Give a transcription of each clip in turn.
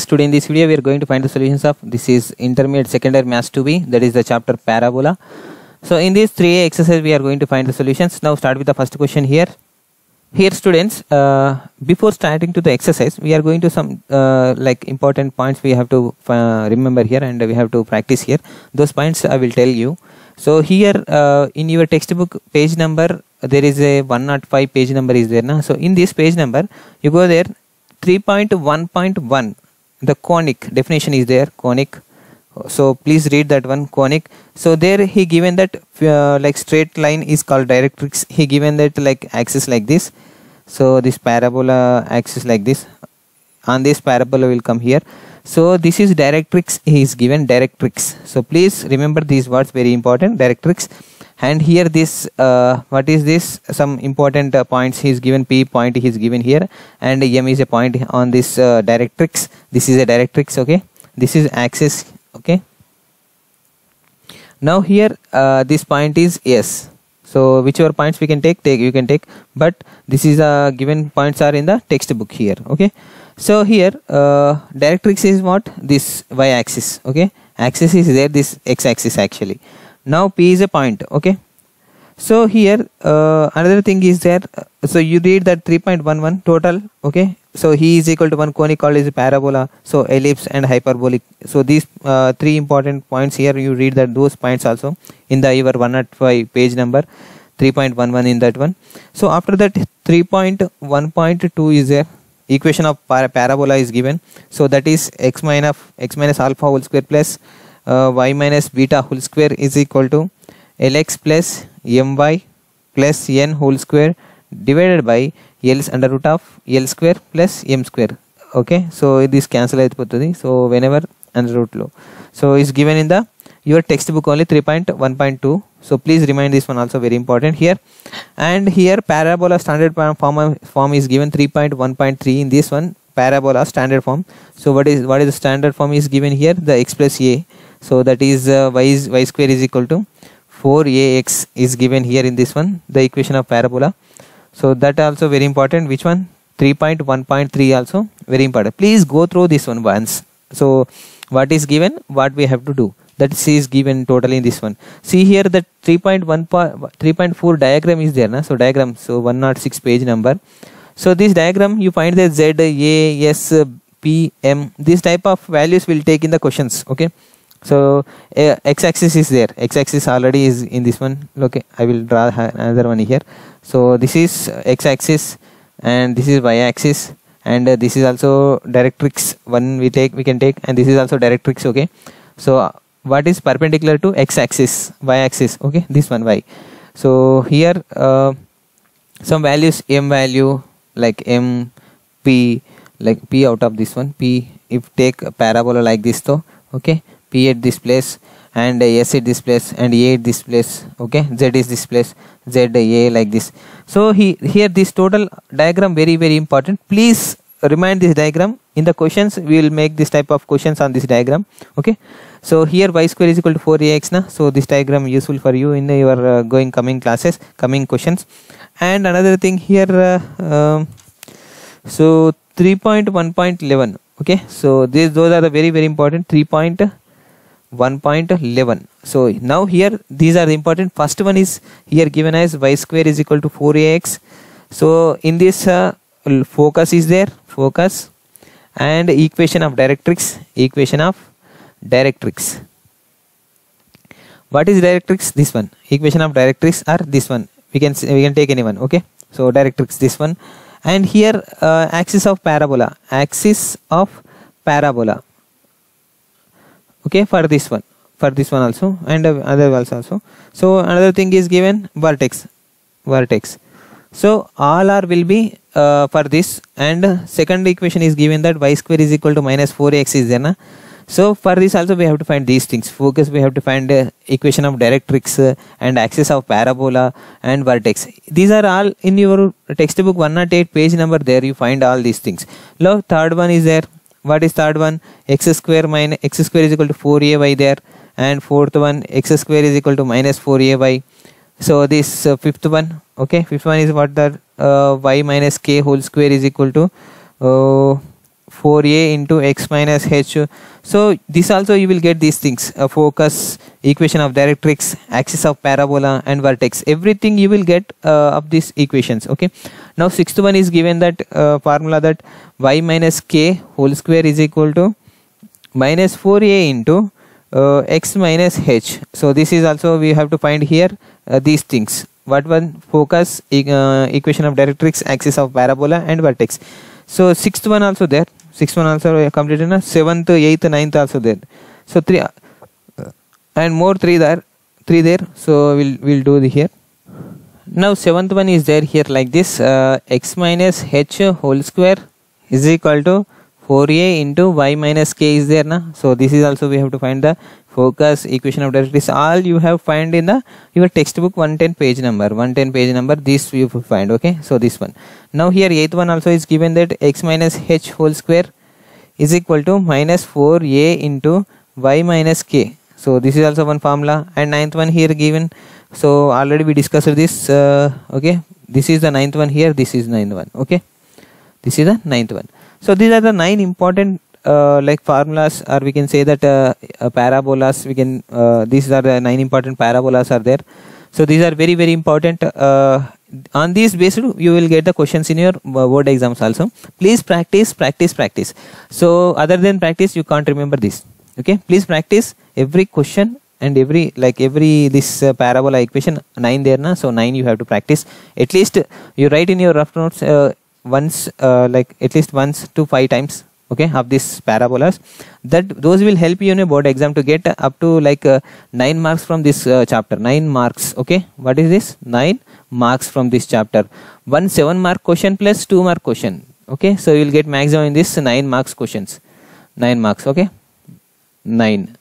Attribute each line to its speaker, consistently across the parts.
Speaker 1: today in this video we are going to find the solutions of this is intermediate secondary maths 2b, that is the chapter parabola. So in these 3 exercises we are going to find the solutions. Now start with the first question here. Here students, before starting to the exercise we are going to some like important points we have to remember here, and we have to practice here. Those points I will tell you. So here in your textbook page number there is a 105 page number is there now. So in this page number you go there, 3.1.1 the conic definition is there, conic. So please read that one, conic. So there he given that like straight line is called directrix. He given that like axis like this. So this parabola axis like this, on this parabola will come here. So this is directrix, he is given directrix. So please remember these words, very important, directrix. And here this what is this, some important points he is given. P point he is given here, and M is a point on this directrix. This is a directrix, okay. This is axis, okay. Now here this point is S. So whichever points we can take you can take, but this is given points are in the textbook here, okay. So here directrix is what, this y axis, okay. Axis is there, this x axis actually. Now P is a point, okay. So here another thing is there. So you read that 3.11 total, okay. So he is equal to one conic called is parabola, so ellipse and hyperbolic. So these 3 important points here, you read that those points also in the your 105 page number 3.11 in that one. So after that 3.1.2 is there, equation of parabola is given. So that is x minus alpha whole square plus y minus beta whole square is equal to lx plus my plus n whole square divided by L's under root of L square plus M square, okay. So this cancel ayipotundi. So whenever under root low, so is given in the your textbook only 3.1.2. so please remind this one also, very important here. And here parabola standard form is given 3.1.3 in this one, parabola standard form. So what is the standard form is given here, the x plus a. So that is y square is equal to 4ax is given here in this one, the equation of parabola. So that also very important. Which one? 3.1.3 also very important. Please go through this one once. So what is given, what we have to do, that is given totally in this one. See here that 3.4 diagram is there na? So diagram, so 106 page number. So this diagram you find that Z, A, S, P, M, this type of values will take in the questions, okay. So x-axis is there, x-axis already is in this one, okay. I will draw another one here. So this is x-axis and this is y-axis, and this is also directrix one we can take, and this is also directrix, okay. So what is perpendicular to x-axis, y-axis, okay, this one y. So here some values, M value like M, P, like P out of this one, P if take a parabola like this though, okay. P at this place and S at this place and A at this place, okay. Z is this place, Z, A like this. So here this total diagram very important. Please remind this diagram in the questions. We will make this type of questions on this diagram, okay. So here y square is equal to 4ax na. So this diagram useful for you in your coming classes, coming questions. And another thing here, so 3.1.11, okay. So those are the very important, 3.1.11. So now here these are the important. First one is here given as y square is equal to 4ax. So in this focus is there, focus, and equation of directrix, What is directrix? This one, equation of directrix, or this one, we can take any one, okay. So directrix this one. And here axis of parabola, okay, for this one also, and other also. So another thing is given vertex. So all are will be for this, and second equation is given that y square is equal to minus 4x is there na? So for this also we have to find these things. Focus we have to find equation of directrix and axis of parabola and vertex. These are all in your textbook 108 page number, there you find all these things. Now third one is there. What is third one? X square is equal to 4ay there, and fourth one x square is equal to minus 4ay. So this fifth one, okay, fifth one is what, the y minus k whole square is equal to 4a into x minus h. So this also you will get these things, focus, equation of directrix, axis of parabola and vertex, everything you will get of these equations. Okay, now sixth one is given that formula that y minus k whole square is equal to minus 4a into x minus h. So this is also we have to find here these things. What one? Focus, equation of directrix, axis of parabola and vertex. So sixth one also there, sixth one also completed na, seventh, eighth, ninth also there. So three and more three there. So we'll do the here. Now seventh one is there here like this, x minus h whole square is equal to 4a into y minus k is there na. So this is also we have to find the focus, equation of directrix, all you have find in the your textbook 110 page number, this you find. Okay, so this one. Now here eighth one also is given that x minus h whole square is equal to minus 4a into y minus k. So this is also one formula. And ninth one here given, so already we discussed this. Okay, this is the ninth one here, this is ninth one. Okay, this is the ninth one. So these are the 9 important like formulas, or we can say that parabolas. We can these are the 9 important parabolas are there. So these are very very important. On this based you will get the questions in your board exams also. Please practice. So other than practice you can't remember this. Okay, please practice every question and every this parabola equation 9 there na. So 9 you have to practice. At least you write in your rough notes once, like at least once to 5 times. Okay, of these parabolas, that those will help you in a board exam to get up to like 9 marks from this chapter. 9 marks. Okay, what is this? 9 marks from this chapter. One 7 mark question plus 2 mark question. Okay, so you will get maximum in this 9 marks questions. 9 marks. Okay, 9.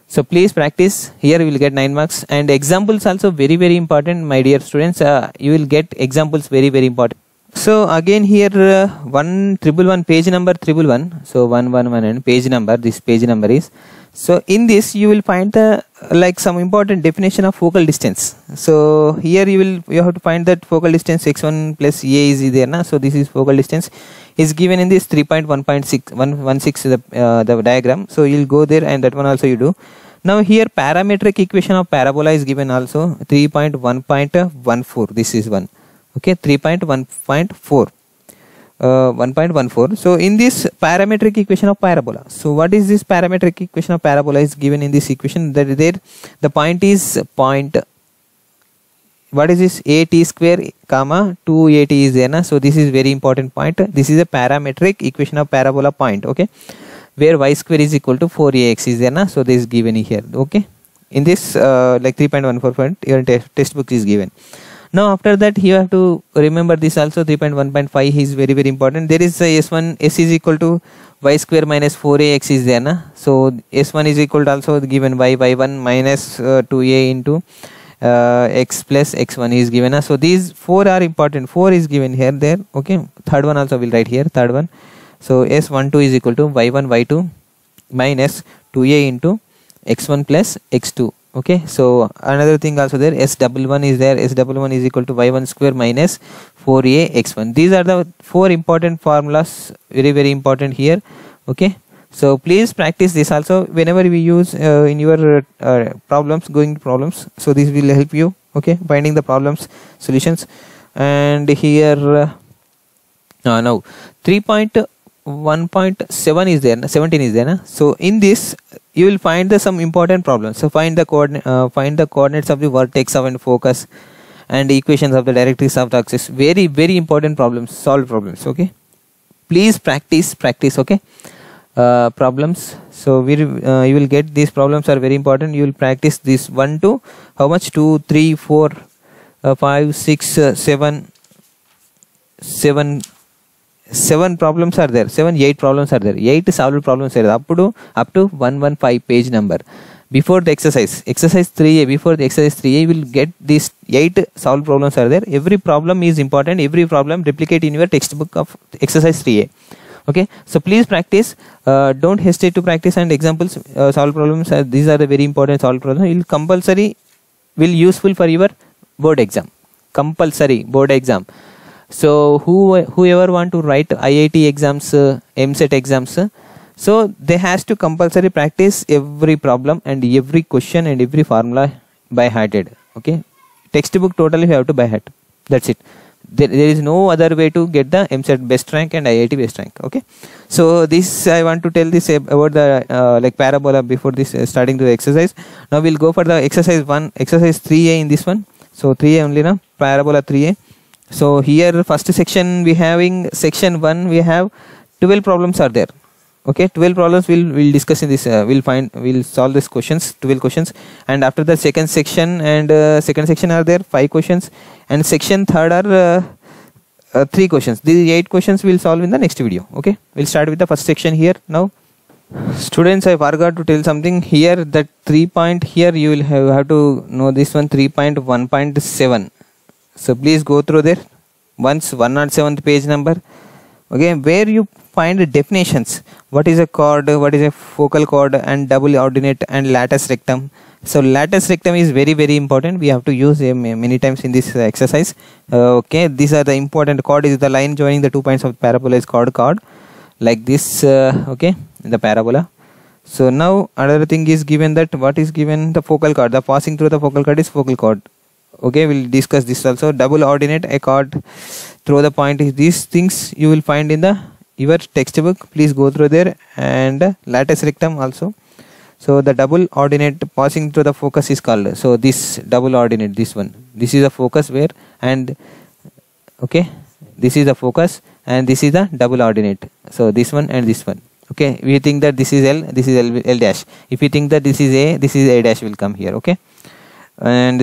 Speaker 1: So please practice. Here you will get 9 marks, and examples also very very important, my dear students. You will get examples very very important. So again here 111 page number 111. So 111 and page number. This page number is. So in this you will find the like some important definition of focal distance. So here you have to find that focal distance x1 plus a is there na. So this is focal distance is given in this 3.1.6 the diagram. So you'll go there and that one also you do. Now here parametric equation of parabola is given also 3.1.14. This is one. Okay, 3.1.4. 1.14. So in this parametric equation of parabola, so what is this parametric equation of parabola is given in this equation, that there the point is what is this, at square comma 2at is there na. So this is very important point. This is a parametric equation of parabola point. Okay, where y square is equal to 4ax is there na. So this is given here. Okay, in this like 3.14 point your textbook is given. Now after that you have to remember this also. 3.1.5 is very very important. There is a s1 s is equal to y square minus 4ax is there na. So s1 is equal to also given by y1 minus 2a into x plus x1 is given na. So these 4 are important. 4 is given here there. Okay, third one also will write here, third one. So s12 is equal to y1 y2 minus 2a into x1 plus x2. Okay, so another thing also there, s11 is there. S11 is equal to y1 square minus 4a x1. These are the 4 important formulas, very very important here. Okay, so please practice this also whenever we use in your problems, going problems. So this will help you. Okay, finding the problems, solutions. And here now 3.1.7 is there, 17 is there na? So in this you will find some important problems. So find the coordinates of the vertex of and focus, and equations of the directrix of the axis. Very very important problems, solve problems. Okay, please practice. Okay, problems. So you will get these problems are very important. You will practice this 1 to how much, 2 3 4 5 6 7 problems are there. 8 problems are there. 8 solved problems are there up to 115 page number. Before the exercise 3a, before the exercise 3a, you will get these 8 solved problems are there. Every problem is important. Every problem replicate in your textbook of exercise 3a. Okay, so please practice. Don't hesitate to practice, and examples, solve problems. These are the very important solved problems. Will compulsory, will useful for your board exam. Compulsory board exam. So whoever want to write IIT exams, MSET exams, so they has to compulsory practice every problem and every question and every formula by hearted. Okay, textbook totally you have to by heart. That's it. There is no other way to get the MSET best rank and IIT best rank. Okay, so this I want to tell this about the like parabola before this starting to the exercise. Now we'll go for the exercise 1, exercise 3A in this one. So 3A only now, parabola 3A. So here first section we having section 1, we have 12 problems are there. Okay, 12 problems we'll discuss in this, we'll solve these questions, 12 questions, and after the second section and second section are there 5 questions, and section third are 3 questions. These 8 questions we'll solve in the next video. Okay, we'll start with the first section here now. Students, I forgot to tell something here, that 3 point here you will have to know this one, 3.1.7. so please go through there once, 107th page number. Okay, where you find the definitions, what is a chord, what is a focal chord, and double ordinate and latus rectum. So latus rectum is very very important, we have to use many times in this exercise. Okay, these are the important. Chord is the line joining the 2 points of parabola is called chord, like this. Okay, in the parabola. So now another thing is given, that what is given, the focal chord, the passing through the focal chord is focal chord. Okay, we'll discuss this also. Double ordinate, a chord through the point is, these things you will find in the your textbook, please go through there, and latus rectum also. So the double ordinate passing through the focus is called, so this double ordinate, this one, this is a focus where, and okay, this is the focus and this is the double ordinate, so this one and this one. Okay, we think that this is L, this is L dash. If you think that this is A, this is A dash will come here. Okay, and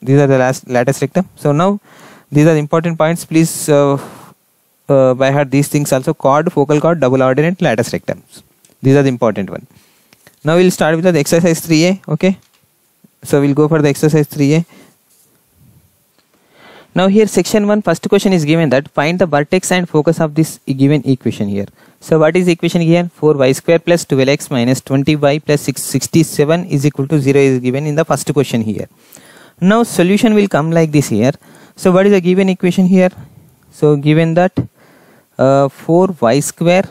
Speaker 1: these are the latus rectum. So now these are the important points, please by heart these things also: chord, focal chord, double ordinate, latus rectum. These are the important one. Now we'll start with the exercise 3A. Okay, so we'll go for the exercise 3A. Now here section 1, first question is given that find the vertex and focus of this given equation here. So what is the equation here? 4y square plus 12x minus 20y plus 67 is equal to 0 is given in the first question here. Now solution will come like this here. So what is the given equation here? So given that 4y square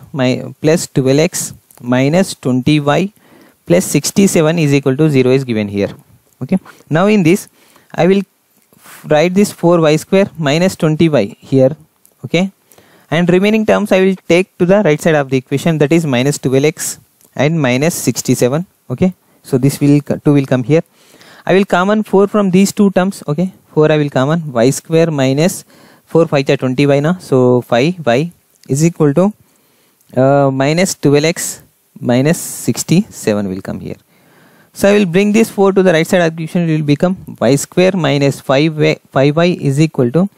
Speaker 1: plus 12x minus 20y plus 67 is equal to 0 is given here. Okay, now in this I will write this 4y square minus 20y here. Okay, and remaining terms I will take to the right side of the equation, that is minus 12x and minus 67. Okay, so this will 2 will come here. I will common 4 from these two terms. Okay, 4 I will common, y square minus 4 5 20y now, so 5y is equal to minus 12x minus 67 will come here. So I will bring this 4 to the right side of the equation, it will become y square minus 5y is equal to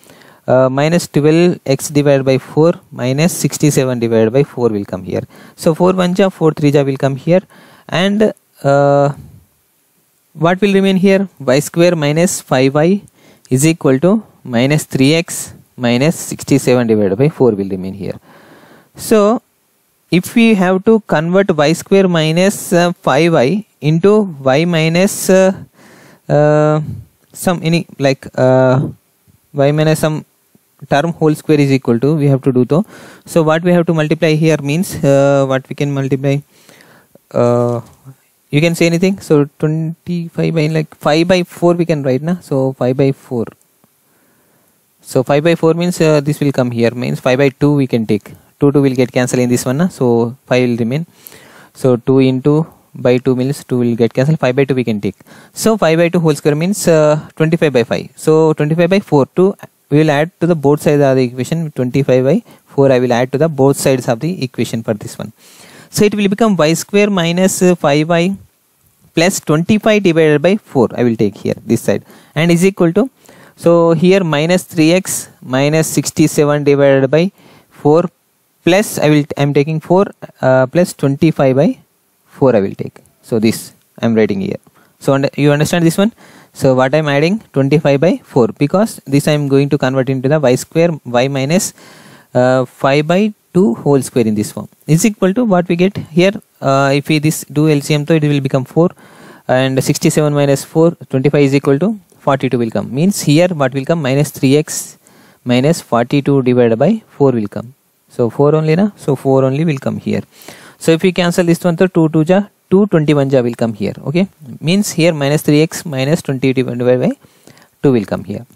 Speaker 1: minus 12x divided by 4 minus 67 divided by 4 will come here. So 4 1 ja, 4 3 ja will come here, and what will remain here? Y square minus 5y is equal to minus 3x minus 67 divided by 4 will remain here. So if we have to convert y square minus 5y into y minus some any like y minus some term whole square is equal to, we have to do so what we have to multiply here means what we can multiply, you can say anything. So 25 by like 5 by 4 we can write na, so 5 by 4. So 5 by 4 means this will come here, means 5 by 2 we can take, 2 will get cancelled in this one na, so 5 will remain. So 2 into by 2 means 2 will get cancelled, 5 by 2 we can take. So 5 by 2 whole square means 25 by 5. So 25 by 4 2 we will add to the both sides of the equation, 25 by 4 I will add to the both sides of the equation for this one. So it will become y square minus 5y plus 25 divided by 4 I will take here this side, and is equal to, so here minus 3x minus 67 divided by 4 plus I am taking 4 plus 25 by 4 I will take. So this I am writing here. So you understand this one? So what I am adding 25 by 4, because this I am going to convert into the y square y minus 5 by 2 whole square in this form is equal to what we get here. If we this do LCM, so it will become 4, and 67 minus 4 25 is equal to 42 will come, means here what will come, minus 3x minus 42 divided by 4 will come. So 4 only na, so 4 only will come here. So if we cancel this one, so 2 2 ja 2, 21 ja will come here. Okay, means here minus 3x minus 20 divided by 2 will come here.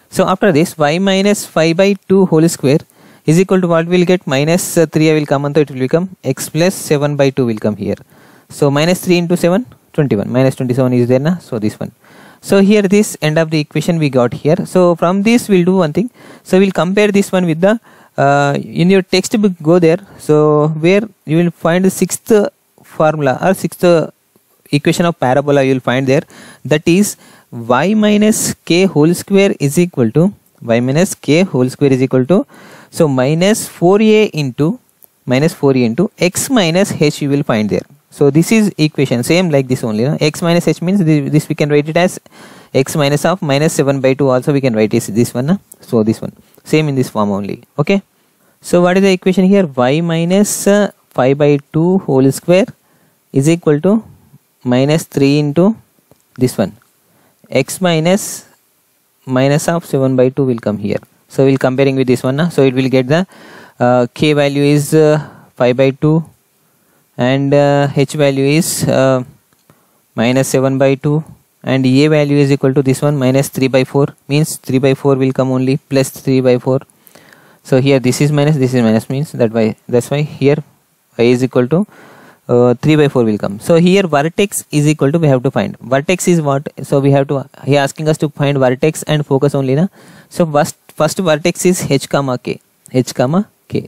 Speaker 1: So after this, y minus 5 by 2 whole square is equal to what will get, minus 3 will come, and so it will become x plus 7 by 2 will come here. So minus 3 into 7, 21, minus 27 is there na, so this one. So here this end of the equation we got here. So from this we'll do one thing. So we'll compare this one with the in your textbook, go there. So where you will find the sixth formula or sixth equation of parabola, you will find there, that is y minus k whole square is equal to y minus k whole square is equal to, so minus 4a into x minus h you will find there. So this is equation same like this only, no? X minus h means this we can write it as x minus of minus 7 by 2, also we can write it this one, no? So this one same in this form only. Okay, so what is the equation here? Y minus 5 by 2 whole square is equal to minus 3 into this one, x minus of 7 by 2 will come here. So we'll comparing with this one, no? So it will get the k value is 5 by 2 and h value is minus 7 by 2 and a value is equal to this one, minus 3 by 4, means 3 by 4 will come only, plus 3 by 4. So here this is minus means that's why here y is equal to 3 by 4 will come. So here vertex is equal to, we have to find vertex is what. So we have to, he asking us to find vertex and focus only na. So first vertex is h comma k.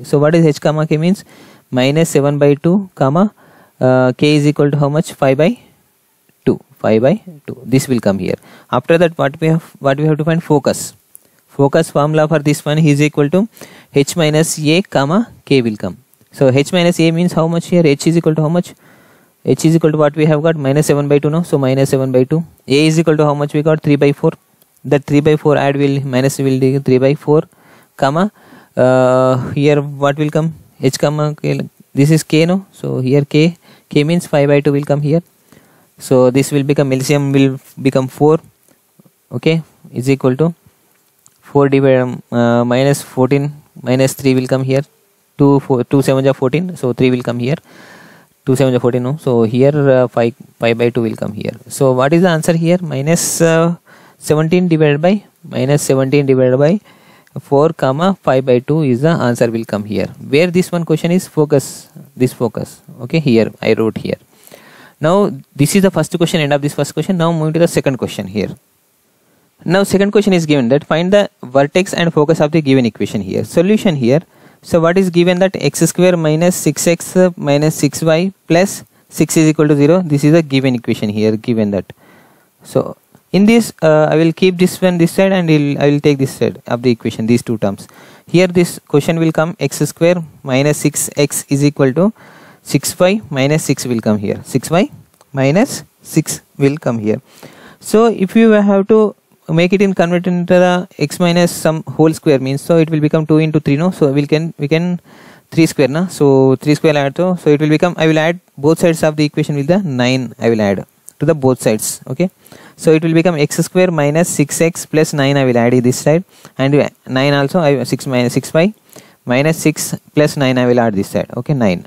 Speaker 1: So what is h comma k means? Minus 7 by 2 comma k is equal to how much? 5 by 2. This will come here. After that, what we have to find? Focus formula for this one is equal to h minus a comma k will come. So h minus a means how much here? H is equal to how much? H is equal to what we have got? Minus 7 by 2, no? So minus 7 by 2. A is equal to how much we got? 3 by 4. That 3 by 4 add will minus will be 3 by 4 comma here what will come? H comma k, this is k, no? So here k means 5 by 2 will come here. So this will become, LCM will become 4. Okay, is equal to 4 divided minus 14 minus 3 will come here. 2 7 are 14, so 3 will come here. 2 7 are 14, no? So here 5 by 2 will come here. So what is the answer here? Minus 17 divided by 4 comma 5 by 2 is the answer will come here. Where this one question is focus, this focus. Okay, here I wrote here. Now this is the first question, end of this first question. Now moving to the second question here. Now second question is given that find the vertex and focus of the given equation here. Solution here. So what is given, that x square minus 6x minus 6y plus 6 is equal to 0. This is the given equation here, given that. So in this I will keep this one this side and I will take this side of the equation, these two terms. Here this question will come x square minus 6x is equal to 6y minus 6 will come here. 6y minus 6 will come here. So if you have to make it in convert into the x minus some whole square means, so it will become 2 into 3, no? So we can 3 square, na? So 3 square add to, so it will become, I will add both sides of the equation with the 9 I will add to the both sides. Okay, so it will become x square minus 6x plus 9 I will add this side, and 9 also 6 minus 6y minus 6 plus 9 I will add this side. Okay, 9.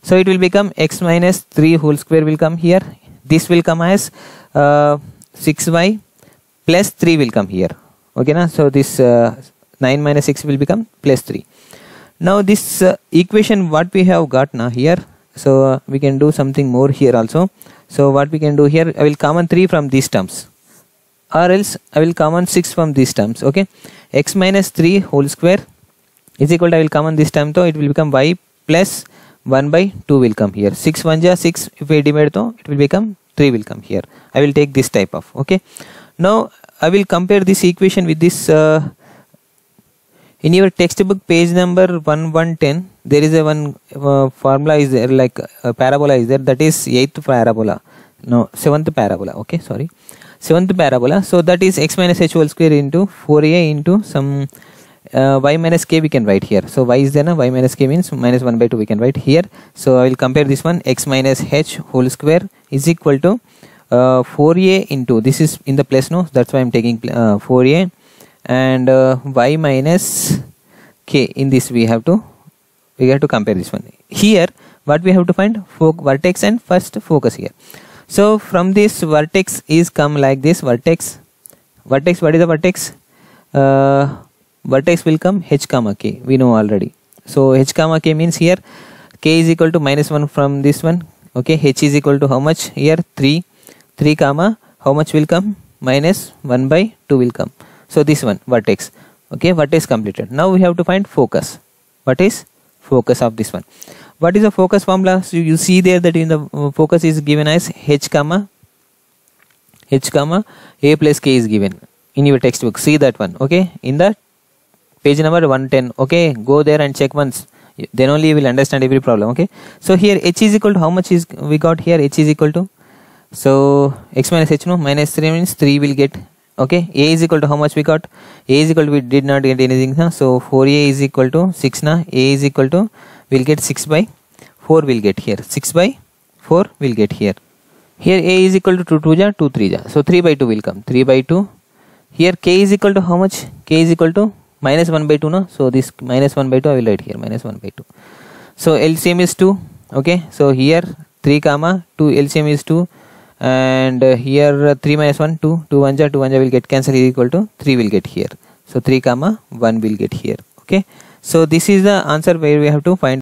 Speaker 1: So it will become x minus 3 whole square will come here. This will come as 6y plus 3 will come here. Okay, na? So this 9 minus 6 will become plus 3. Now this equation what we have got now here, so we can do something more here also. So what we can do here, I will common 3 from these terms, or else I will common 6 from these terms. Okay, x minus 3 whole square is equal to, I will common this term, so it will become y plus 1 by 2 will come here. 6 1 ja 6, if we divide to it will become 3 will come here. I will take this type of. Okay, now I will compare this equation with this in your textbook page number 1110. There is a one formula is there, like a parabola is there, that is 7th parabola. Okay, sorry, 7th parabola. So that is x minus h whole square into 4a into some y minus k we can write here. So y is there, na? Y minus k means minus 1 by 2 we can write here. So I will compare this one, x minus h whole square is equal to 4a into, this is in the plus, no? That's why I'm taking 4a and y minus k. In this we have to compare this one. Here what we have to find? Vertex and first focus here. So from this vertex is come like this vertex. What is the vertex? Vertex will come h comma k, we know already. So h comma k means here k is equal to -1 from this one. Okay, h is equal to how much here? 3 comma how much will come? -1/2 will come. So this one vertex. Okay, vertex completed. Now we have to find focus. What is focus of this one? What is the focus formula? So you see there that in the focus is given as h comma a plus k is given in your textbook. See that one. Okay, in the page number 110. Okay, go there and check once, then only you will understand every problem. Okay, so here h is equal to how much is we got here? H is equal to, so x minus h, no, -3 means 3 will get. Okay, a is equal to how much we got? A is equal to, we did not get anything, huh? So 4a is equal to 6 na. A is equal to, we'll get 6/4 will get here. 6/4 will get here. Here a is equal to 2 ja, 2 3 ja. So 3/2 will come. 3/2. Here k is equal to how much? K is equal to -1/2 no. So this -1/2 I will write here, -1/2. So LCM is 2. Okay, so here 3 comma 2 LCM is 2, and here 3 minus 1 2, 2 1 ja, 2 1 ja will get cancelled, is equal to 3 will get here. So 3 comma 1 will get here. Okay, so this is the answer where we have to find